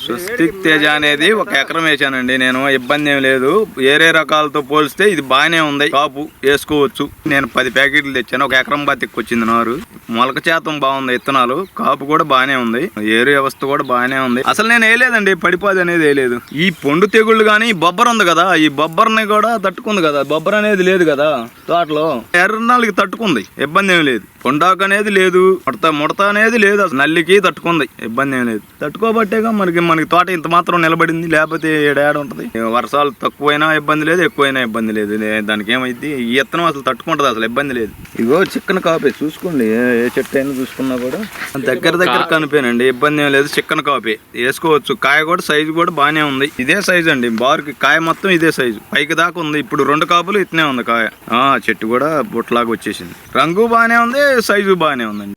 స్వస్తిక్ తేజ అనేది 1 ఎకరం వేసానండి నేను. ఇబ్బంది ఏం లేదు. వేరే రకాలతో పోలిస్తే ఇది బాగానే ఉంది. కాపు వేసుకోవచ్చు. నేను 10 ప్యాకెట్లు తెచ్చాను. 1 ఎకరం బాతికి వచ్చింది నారు. మొలక శాతం బాగుంది. విత్తనాలు కాపు కూడా బాగానే ఉంది. ఏరు వ్యవస్థ కూడా బాగానే ఉంది. అసలు నేను వేయలేదండి. పడిపోది అనేది వేయలేదు. ఈ పొండు తెగుళ్ళు కానీ బొబ్బర్ ఉంది కదా, ఈ బొబ్బర్ని కూడా తట్టుకుంది కదా. బొబ్బర్ అనేది లేదు కదా తోటలో. ఎర్రనాళ్ళకి తట్టుకుంది. ఇబ్బంది ఏం లేదు. పొండాకు అనేది లేదు. ముడత అనేది లేదు. అసలు నల్లికి తట్టుకుంది. ఇబ్బంది ఏం లేదు. తట్టుకోబట్టేగా మనకి తోట ఇంత మాత్రం నిలబడింది. లేకపోతే ఏడాడు ఉంటది. వర్షాలు తక్కువైనా ఇబ్బంది లేదు, ఎక్కువైనా ఇబ్బంది లేదు. దానికి ఏమైంది, ఈ విత్తనం అసలు తట్టుకుంటది. అసలు ఇబ్బంది లేదు. ఇగో చిక్కన కాపే చూసుకోండి. ఏ చెట్టు అయినా చూసుకున్నా కూడా దగ్గర కనిపోయానండి. ఇబ్బంది ఏం లేదు. చిక్కన కాపే వేసుకోవచ్చు. కాయ కూడా సైజు కూడా బాగానే ఉంది. ఇదే సైజు అండి. బార్కి కాయ మొత్తం ఇదే సైజు. పైకి దాకా ఉంది. ఇప్పుడు 2 కాపులు ఇట్నే ఉంది కాయ. చెట్టు కూడా బుట్టలాగా వచ్చేసింది. రంగు బాగానే ఉంది, సైజు బాగానే ఉందండి.